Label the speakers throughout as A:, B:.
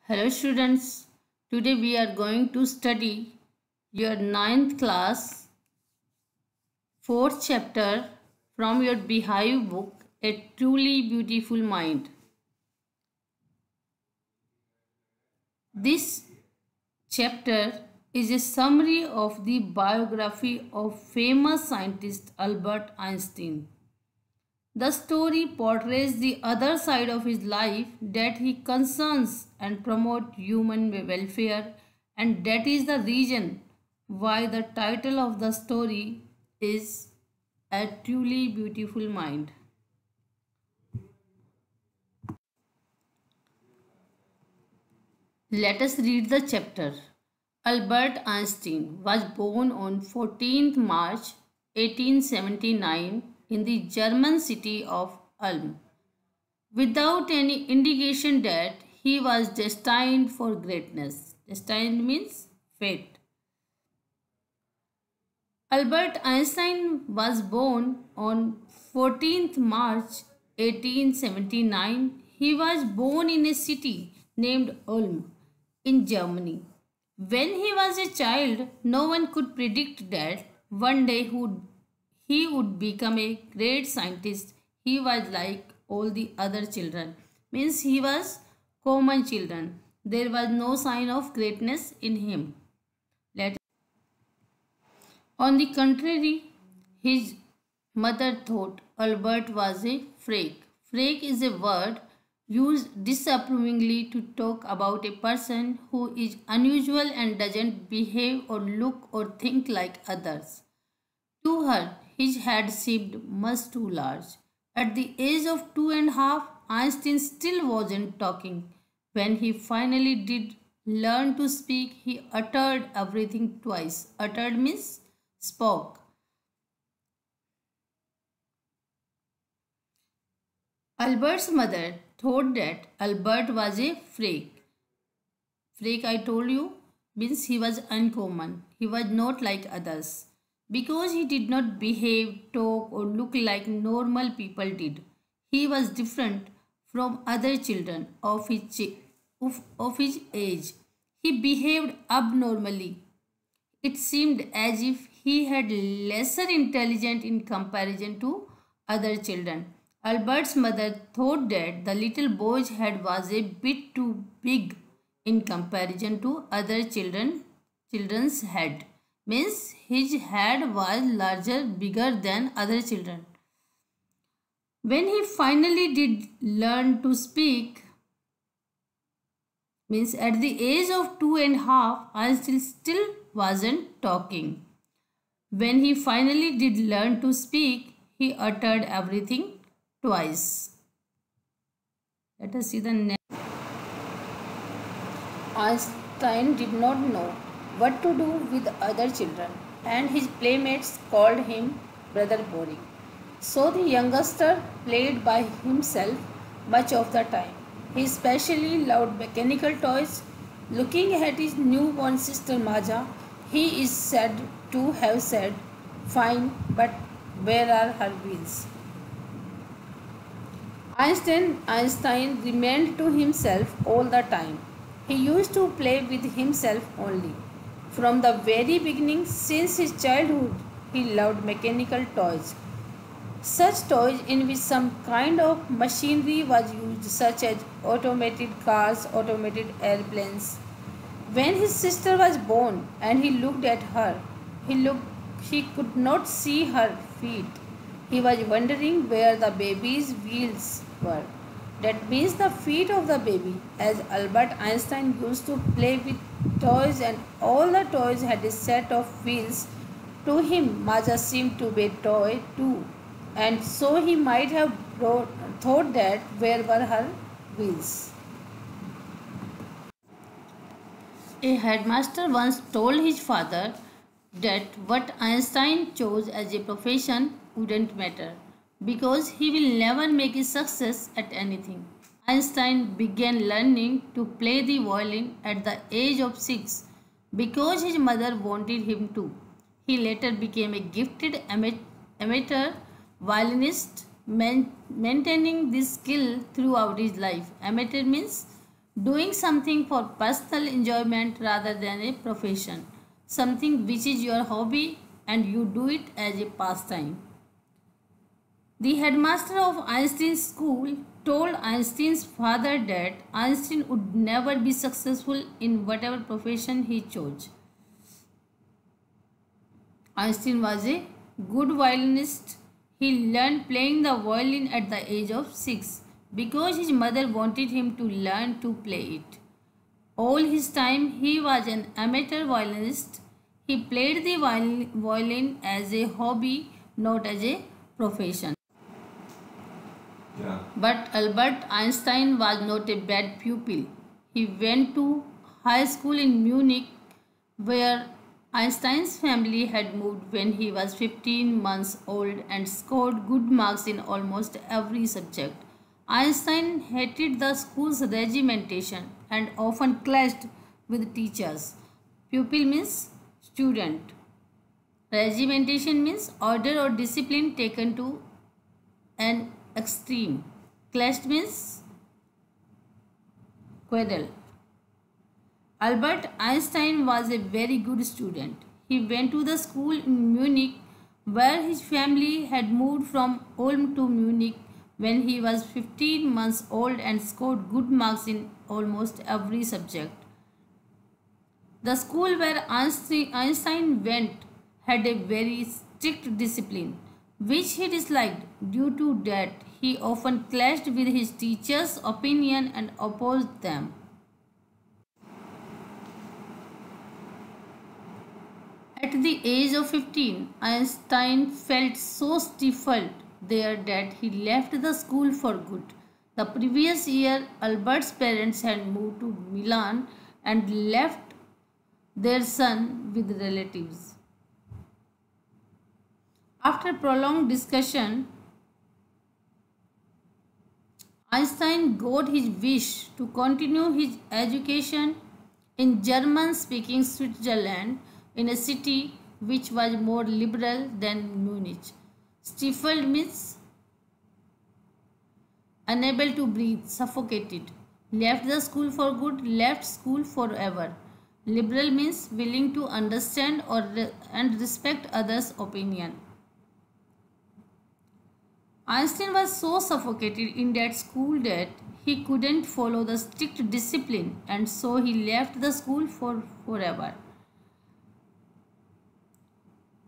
A: Hello students, today we are going to study your ninth class, fourth chapter from your Beehive book, A Truly Beautiful Mind. This chapter is a summary of the biography of famous scientist Albert Einstein. The story portrays the other side of his life, that he concerns and promotes human welfare, and that is the reason why the title of the story is A Truly Beautiful Mind. Let us read the chapter. Albert Einstein was born on 14th March 1879 in the German city of Ulm, without any indication that he was destined for greatness. Destined means fate. Albert Einstein was born on 14th March 1879. He was born in a city named Ulm in Germany. When he was a child, no one could predict that one day he would become a great scientist. He was like all the other children, means he was common children. There was no sign of greatness in him. On the contrary, his mother thought Albert was a freak. Freak is a word used disapprovingly to talk about a person who is unusual and doesn't behave or look or think like others. To her, his head seemed much too large. At the age of 2.5, Einstein still wasn't talking. When he finally did learn to speak, he uttered everything twice. Uttered means spoke. Albert's mother thought that Albert was a freak. Freak, I told you, means he was uncommon. He was not like others. Because he did not behave, talk, or look like normal people did. He was different from other children of his age. He behaved abnormally. It seemed as if he had lesser intelligence in comparison to other children. Albert's mother thought that the little boy's head was a bit too big in comparison to other children's head. Means his head was larger, bigger than other children. When he finally did learn to speak, means at the age of 2.5, Einstein still wasn't talking. When he finally did learn to speak, he uttered everything twice. Let us see the next. Einstein did not know what to do with other children, and his playmates called him Brother Boring. So the youngster played by himself much of the time. He especially loved mechanical toys. Looking at his newborn sister Maja, he is said to have said, "Fine, but where are her wheels?" Einstein remained to himself all the time. He used to play with himself only. From the very beginning, since his childhood, he loved mechanical toys. Such toys in which some kind of machinery was used, such as automated cars, automated airplanes. When his sister was born and he looked at her, he could not see her feet. He was wondering where the baby's wheels were. That means the feet of the baby, as Albert Einstein used to play with toys and all the toys had a set of wheels. To him, Maja seemed to be a toy too, and so he might have thought that where were her wheels. A headmaster once told his father that what Einstein chose as a profession wouldn't matter, because he will never make a success at anything. Einstein began learning to play the violin at the age of 6 because his mother wanted him to. He later became a gifted amateur violinist, maintaining this skill throughout his life. Amateur means Doing something for personal enjoyment rather than a profession. Something which is your hobby and you do it as a pastime. The headmaster of Einstein's school told Einstein's father that Einstein would never be successful in whatever profession he chose. Einstein was a good violinist. He learned playing the violin at the age of 6 because his mother wanted him to learn to play it. All his time he was an amateur violinist. He played the violin as a hobby, not as a profession. Yeah. But Albert Einstein was not a bad pupil. He went to high school in Munich, where Einstein's family had moved when he was 15 months old and scored good marks in almost every subject. Einstein hated the school's regimentation and often clashed with teachers. Pupil means student. Regimentation means order or discipline taken to an extreme. Clashed means quarrel. Albert Einstein was a very good student. He went to the school in Munich where his family had moved from Ulm to Munich when he was 15 months old and scored good marks in almost every subject. The school where Einstein went had a very strict discipline, which he disliked. Due to that, he often clashed with his teachers' opinion and opposed them. At the age of 15, Einstein felt so stifled there that he left the school for good. The previous year, Albert's parents had moved to Milan and left their son with relatives. After prolonged discussion, Einstein got his wish to continue his education in German-speaking Switzerland in a city which was more liberal than Munich. Stifled means unable to breathe, suffocated. Left the school for good, left school forever. Liberal means willing to understand and respect others' opinion. Einstein was so suffocated in that school that he couldn't follow the strict discipline, and so he left the school forever.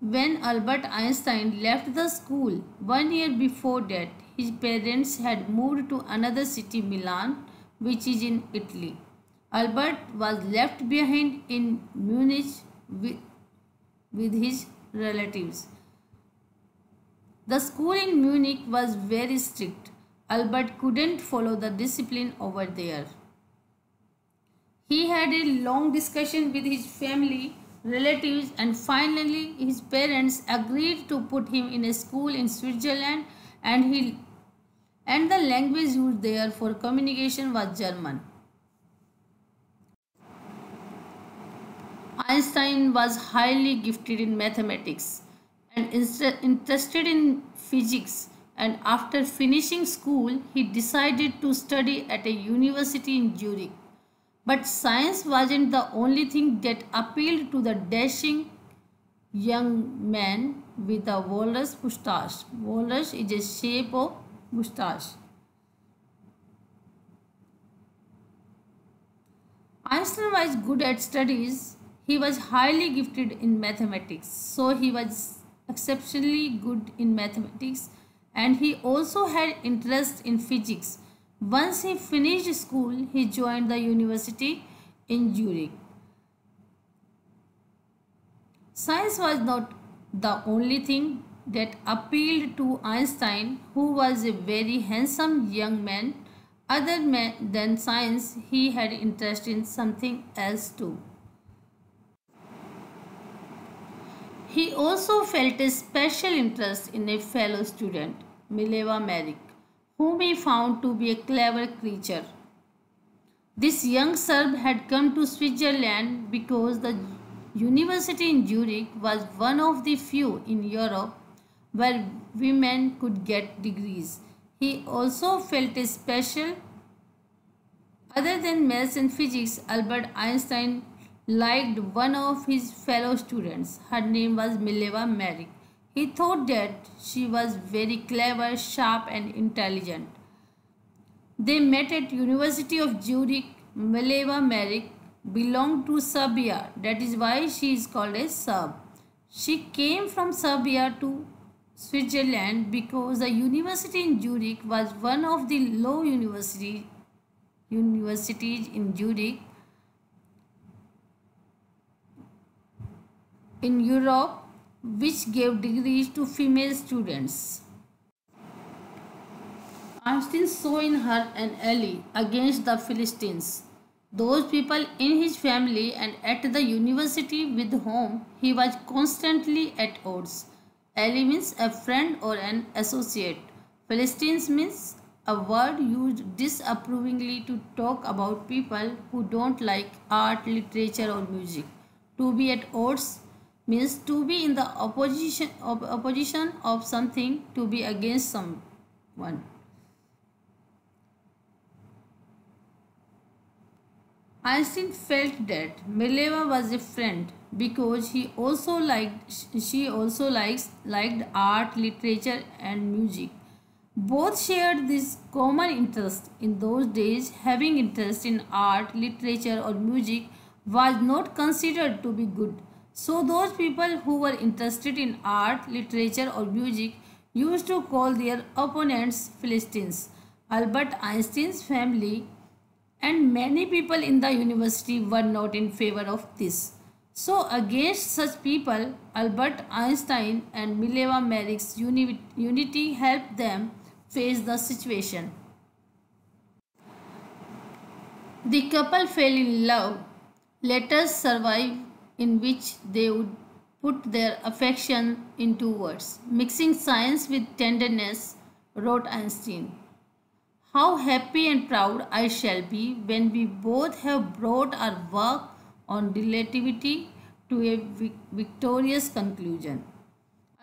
A: When Albert Einstein left the school 1 year before that, his parents had moved to another city, Milan, which is in Italy. Albert was left behind in Munich with his relatives. The school in Munich was very strict. Albert couldn't follow the discipline over there. He had a long discussion with his family, relatives, and finally his parents agreed to put him in a school in Switzerland, and the language used there for communication was German. Einstein was highly gifted in mathematics and interested in physics, and after finishing school he decided to study at a university in Zurich. But science wasn't the only thing that appealed to the dashing young man with a walrus moustache. Walrus is a shape of moustache. Einstein was good at studies. He was highly gifted in mathematics, so he was exceptionally good in mathematics, and he also had interest in physics. Once he finished school, he joined the university in Zurich. Science was not the only thing that appealed to Einstein, who was a very handsome young man. Other than science, he had interest in something else too. He also felt a special interest in a fellow student, Mileva Merrick, whom he found to be a clever creature. This young Serb had come to Switzerland because the university in Zurich was one of the few in Europe where women could get degrees. He also felt a special Other than maths and physics, Albert Einstein liked one of his fellow students. Her name was Mileva Merrick. He thought that she was very clever, sharp, and intelligent. They met at University of Zurich. Mileva Merrick belonged to Serbia. That is why she is called a Serb. She came from Serbia to Switzerland because the university in Zurich was one of the low universities in Zurich in Europe, which gave degrees to female students. Einstein saw in her an ally against the Philistines, those people in his family and at the university with whom he was constantly at odds. Ally means a friend or an associate. Philistines means a word used disapprovingly to talk about people who don't like art, literature, or music. To be at odds means to be in the opposition of something, to be against someone. Einstein felt that Mileva was a friend because she also liked art, literature, and music. Both shared this common interest. In those days, having interest in art, literature, or music was not considered to be good. So those people who were interested in art, literature, or music used to call their opponents Philistines. Albert Einstein's family and many people in the university were not in favor of this. So, against such people, Albert Einstein and Mileva Merrick's unity helped them face the situation. The couple fell in love. Letters survive in which they would put their affection into words. Mixing science with tenderness, wrote Einstein. How happy and proud I shall be when we both have brought our work on relativity to a victorious conclusion.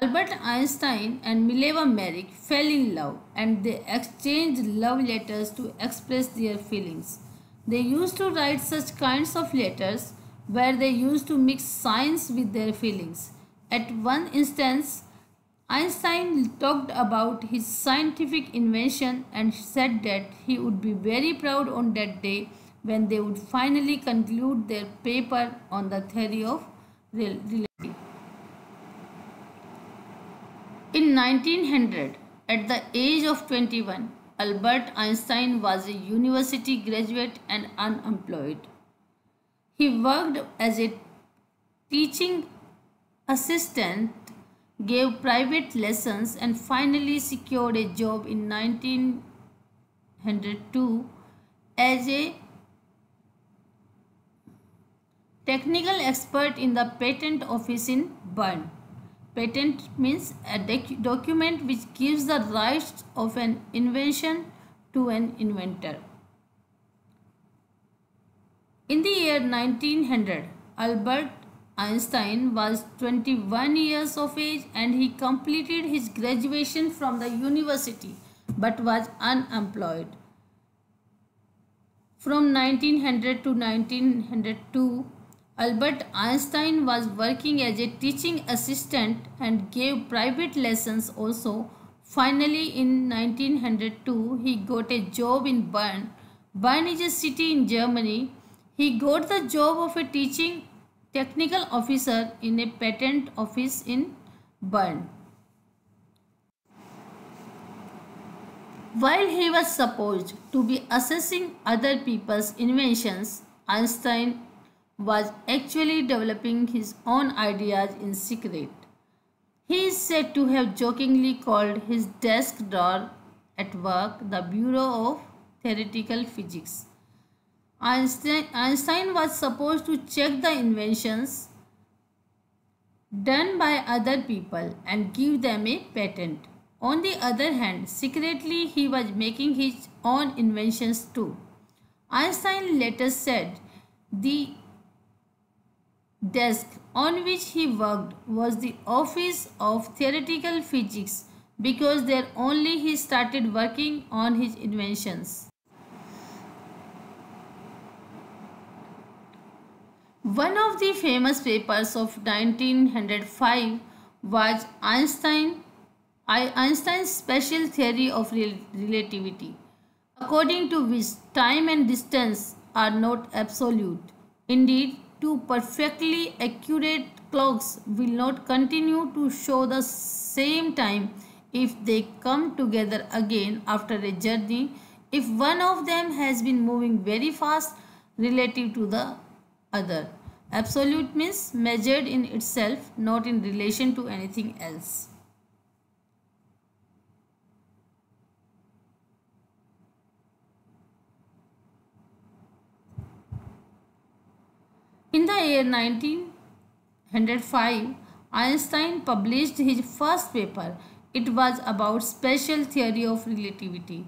A: Albert Einstein and Mileva Merrick fell in love and they exchanged love letters to express their feelings. They used to write such kinds of letters where they used to mix science with their feelings. At one instance, Einstein talked about his scientific invention and said that he would be very proud on that day when they would finally conclude their paper on the theory of relativity. In 1900, at the age of 21, Albert Einstein was a university graduate and unemployed. He worked as a teaching assistant, gave private lessons, and finally secured a job in 1902 as a technical expert in the patent office in Bern. Patent means a document which gives the rights of an invention to an inventor. In the year 1900, Albert Einstein was 21 years of age and he completed his graduation from the university but was unemployed. From 1900 to 1902, Albert Einstein was working as a teaching assistant and gave private lessons also. Finally, in 1902, he got a job in Bern. Bern is a city in Germany. He got the job of a teaching technical officer in a patent office in Bern. While he was supposed to be assessing other people's inventions, Einstein was actually developing his own ideas in secret. He is said to have jokingly called his desk drawer at work the Bureau of Theoretical Physics. Einstein was supposed to check the inventions done by other people and give them a patent. On the other hand, secretly he was making his own inventions too. Einstein later said the desk on which he worked was the Office of Theoretical Physics because there only he started working on his inventions. One of the famous papers of 1905 was Einstein's special theory of relativity, according to which time and distance are not absolute. Indeed, two perfectly accurate clocks will not continue to show the same time if they come together again after a journey if one of them has been moving very fast relative to the other. Absolute means measured in itself, not in relation to anything else. In the year 1905, Einstein published his first paper. It was about special theory of relativity.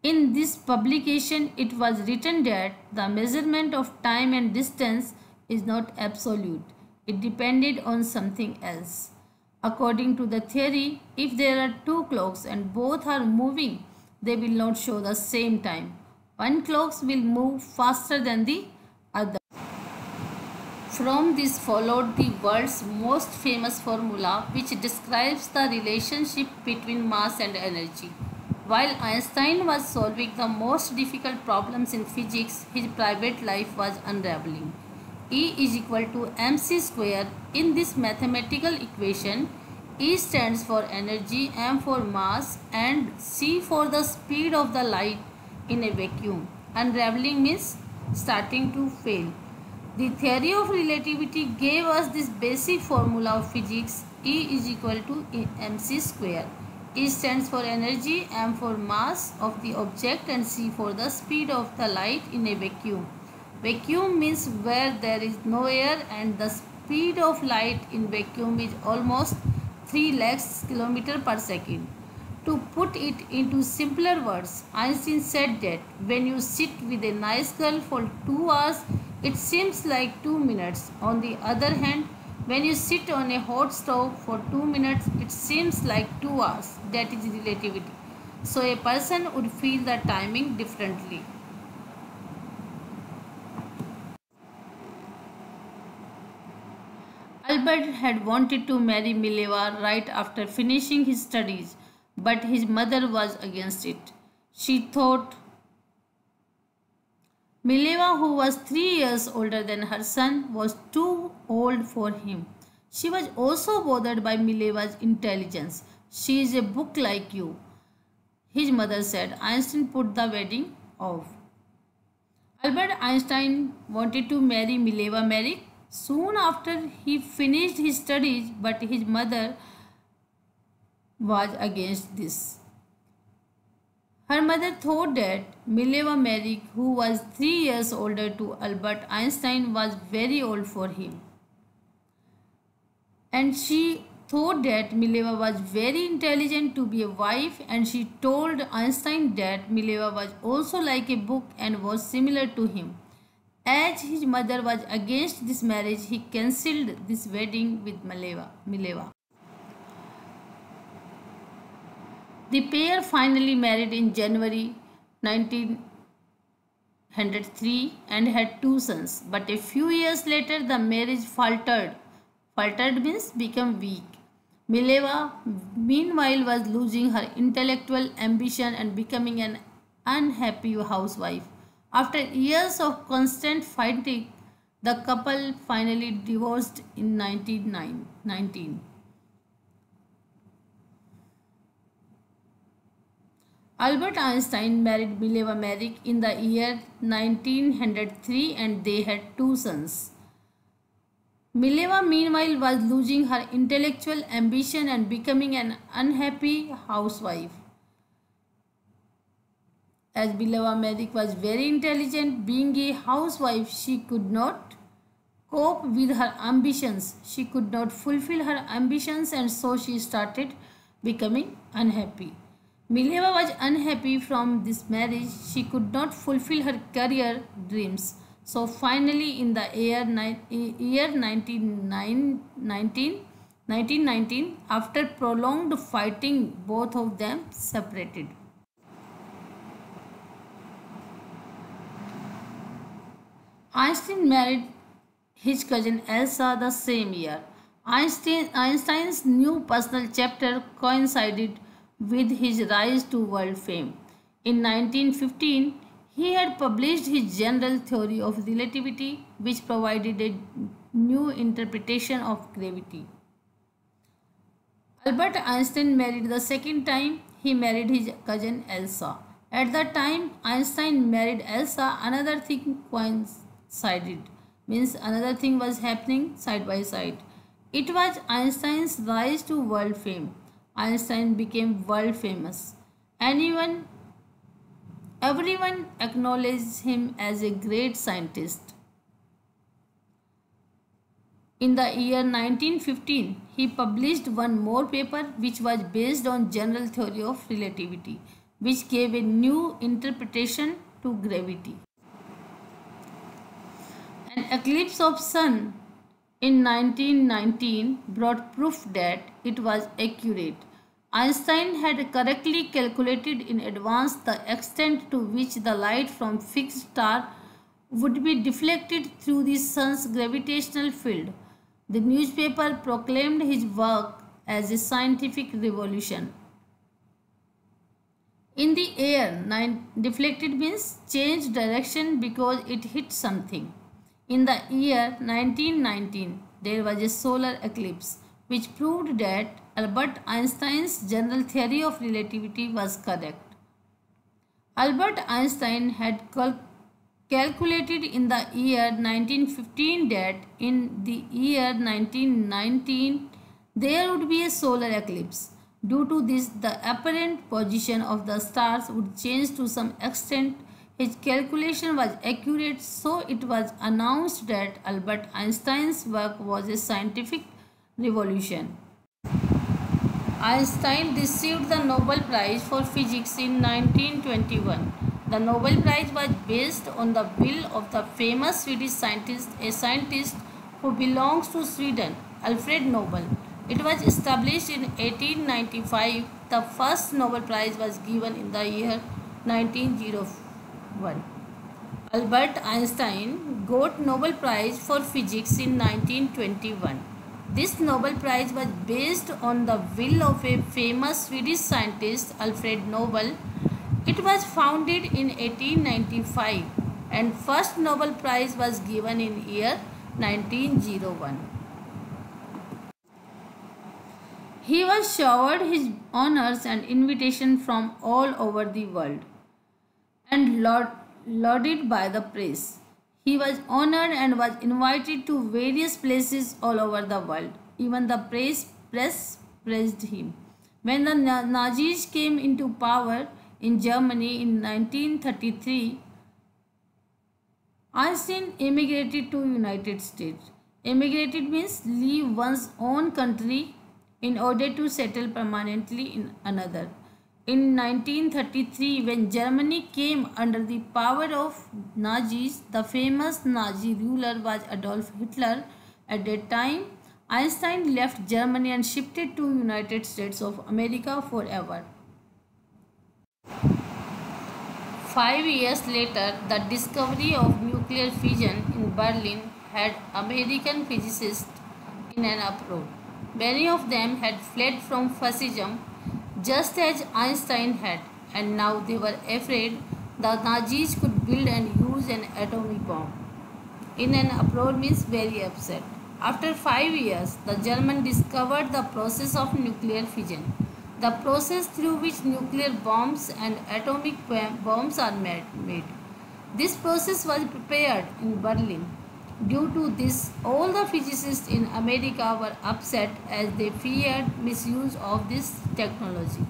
A: In this publication, it was written that the measurement of time and distance is not absolute. It depended on something else. According to the theory, if there are two clocks and both are moving, they will not show the same time. One clock will move faster than the other. From this followed the world's most famous formula which describes the relationship between mass and energy. While Einstein was solving the most difficult problems in physics, his private life was unraveling. E is equal to mc square. In this mathematical equation, E stands for energy, m for mass and c for the speed of the light in a vacuum. Unraveling means starting to fail. The theory of relativity gave us this basic formula of physics. E is equal to mc square. E stands for energy, m for mass of the object and c for the speed of the light in a vacuum. Vacuum means where there is no air and the speed of light in vacuum is almost 3 lakhs km per second. To put it into simpler words, Einstein said that when you sit with a nice girl for 2 hours, it seems like 2 minutes. On the other hand, when you sit on a hot stove for 2 minutes, it seems like 2 hours. That is relativity. So a person would feel the timing differently. Albert had wanted to marry Mileva right after finishing his studies, but his mother was against it. She thought Mileva, who was 3 years older than her son, was too old for him. She was also bothered by Mileva's intelligence. She is a book like you, his mother said. Einstein put the wedding off. Albert Einstein wanted to marry Mileva Merrick soon after he finished his studies, but his mother was against this. Her mother thought that Mileva Merrick, who was 3 years older to Albert Einstein, was very old for him. And she thought that Mileva was very intelligent to be a wife, and she told Einstein that Mileva was also like a book and was similar to him. As his mother was against this marriage, he cancelled this wedding with Mileva. The pair finally married in January 1903 and had 2 sons. But a few years later, the marriage faltered. Faltered means become weak. Mileva, meanwhile, was losing her intellectual ambition and becoming an unhappy housewife. After years of constant fighting, the couple finally divorced in 1919. Albert Einstein married Mileva Merrick in the year 1903 and they had 2 sons. Mileva meanwhile was losing her intellectual ambition and becoming an unhappy housewife. As Mileva Merrick was very intelligent, being a housewife, she could not cope with her ambitions. She could not fulfill her ambitions and so she started becoming unhappy. Mileva was unhappy from this marriage. She could not fulfill her career dreams. So finally in the year 1919, after prolonged fighting, both of them separated. Einstein married his cousin Elsa the same year. Einstein's new personal chapter coincided with his rise to world fame. In 1915, he had published his general theory of relativity, which provided a new interpretation of gravity. Albert Einstein married the second time. He married his cousin Elsa. At the time Einstein married Elsa, another thing coincided, means another thing was happening side by side. It was Einstein's rise to world fame. Einstein became world famous. Anyone, everyone acknowledged him as a great scientist. In the year 1915, he published one more paper which was based on general theory of relativity, which gave a new interpretation to gravity. An eclipse of sun in 1919 brought proof that it was accurate. Einstein had correctly calculated in advance the extent to which the light from fixed star would be deflected through the sun's gravitational field. The newspaper proclaimed his work as a scientific revolution. In the air, deflected means changed direction because it hit something. In the year 1919, there was a solar eclipse which proved that Albert Einstein's general theory of relativity was correct. Albert Einstein had calculated in the year 1915 that in the year 1919 there would be a solar eclipse. Due to this, the apparent position of the stars would change to some extent. His calculation was accurate, so it was announced that Albert Einstein's work was a scientific revolution. Einstein received the Nobel Prize for Physics in 1921. The Nobel Prize was based on the will of the famous Swedish scientist, a scientist who belongs to Sweden, Alfred Nobel. It was established in 1895. The first Nobel Prize was given in the year 1901. Albert Einstein got Nobel Prize for Physics in 1921. This Nobel Prize was based on the will of a famous Swedish scientist, Alfred Nobel. It was founded in 1895 and first Nobel Prize was given in year 1901. He was showered his honors and invitations from all over the world and lauded by the press. He was honored and was invited to various places all over the world. Even the press praised him. When the Nazis came into power in Germany in 1933, Einstein emigrated to United States. Emigrated means leave one's own country in order to settle permanently in another. In 1933, when Germany came under the power of Nazis, the famous Nazi ruler was Adolf Hitler. At that time, Einstein left Germany and shifted to United States of America forever. 5 years later, the discovery of nuclear fission in Berlin had American physicists in an uproar. Many of them had fled from fascism just as Einstein had, and now they were afraid the Nazis could build and use an atomic bomb. In an uproar means very upset. After 5 years, the Germans discovered the process of nuclear fission, the process through which nuclear bombs and atomic bombs are made. This process was prepared in Berlin. Due to this, all the physicists in America were upset as they feared misuse of this technology.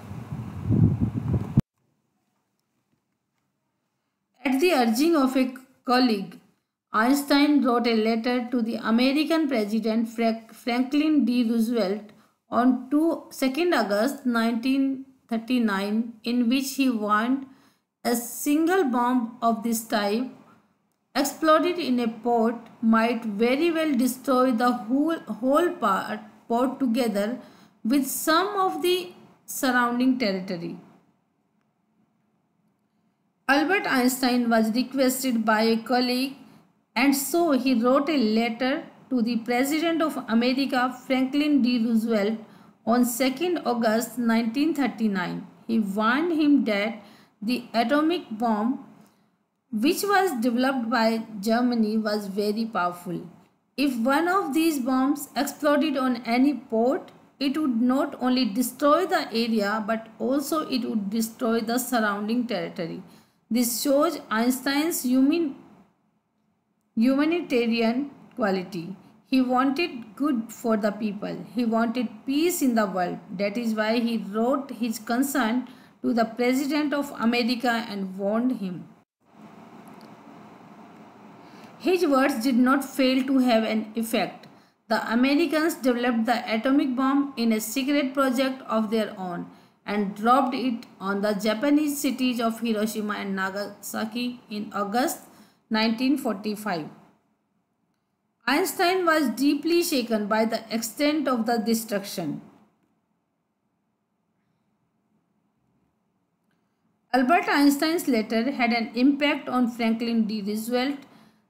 A: At the urging of a colleague, Einstein wrote a letter to the American President Franklin D. Roosevelt on 2nd August 1939, in which he warned a single bomb of this type exploded in a port might very well destroy the whole port together with some of the surrounding territory. Albert Einstein was requested by a colleague And so he wrote a letter to the President of America, Franklin D. Roosevelt, on 2nd August 1939. He warned him that the atomic bomb, which was developed by Germany, was very powerful. If one of these bombs exploded on any port, it would not only destroy the area but also it would destroy the surrounding territory. This shows Einstein's humanitarian quality. He wanted good for the people. He wanted peace in the world. That is why he wrote his concern to the President of America and warned him. His words did not fail to have an effect. The Americans developed the atomic bomb in a secret project of their own and dropped it on the Japanese cities of Hiroshima and Nagasaki in August 1945. Einstein was deeply shaken by the extent of the destruction. Albert Einstein's letter had an impact on Franklin D. Roosevelt.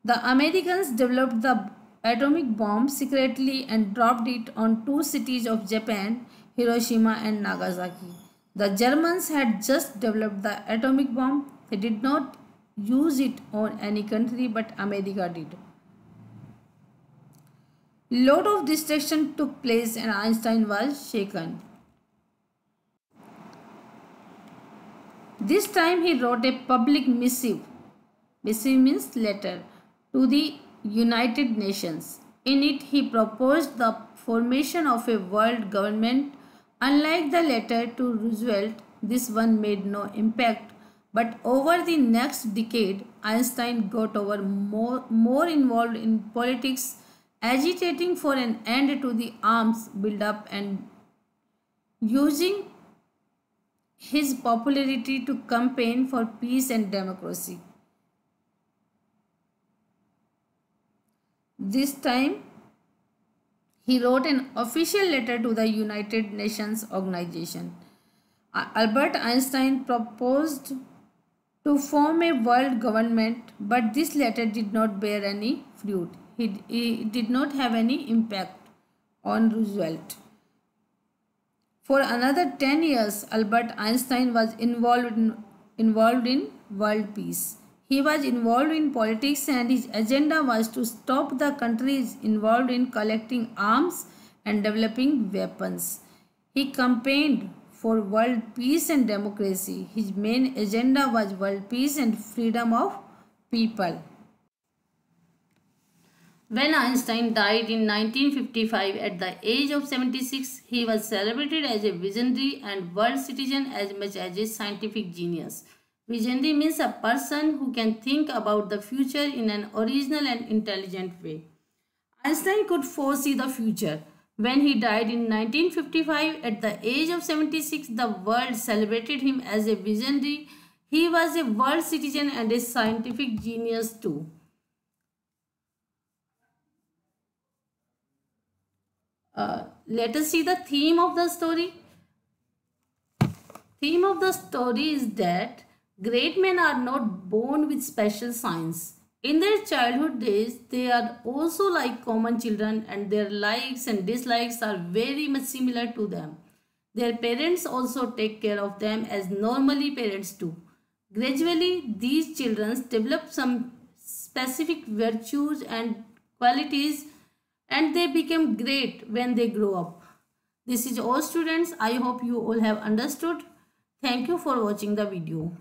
A: The Americans developed the atomic bomb secretly and dropped it on two cities of Japan, Hiroshima and Nagasaki. The Germans had just developed the atomic bomb. They did not use it on any country, but America did. Lot of destruction took place and Einstein was shaken. This time he wrote a public missive. Missive means letter to the United Nations. In it he proposed the formation of a world government. Unlike the letter to Roosevelt, this one made no impact. But over the next decade, Einstein got more involved in politics, agitating for an end to the arms buildup and using his popularity to campaign for peace and democracy. This time, he wrote an official letter to the United Nations organization. Albert Einstein proposed to form a world government, but this letter did not bear any fruit. He did not have any impact on Roosevelt. For another 10 years, Albert Einstein was involved in world peace. He was involved in politics and his agenda was to stop the countries involved in collecting arms and developing weapons. He campaigned for world peace and democracy. His main agenda was world peace and freedom of people. When Einstein died in 1955 at the age of 76, he was celebrated as a visionary and world citizen as much as a scientific genius. Visionary means a person who can think about the future in an original and intelligent way. Einstein could foresee the future. When he died in 1955 at the age of 76, the world celebrated him as a visionary. He was a world citizen and a scientific genius too. Let us see the theme of the story. Theme of the story is that great men are not born with special signs. In their childhood days, they are also like common children and their likes and dislikes are very much similar to them. Their parents also take care of them as normally parents do. Gradually, these children develop some specific virtues and qualities and they become great when they grow up. This is all students. I hope you all have understood. Thank you for watching the video.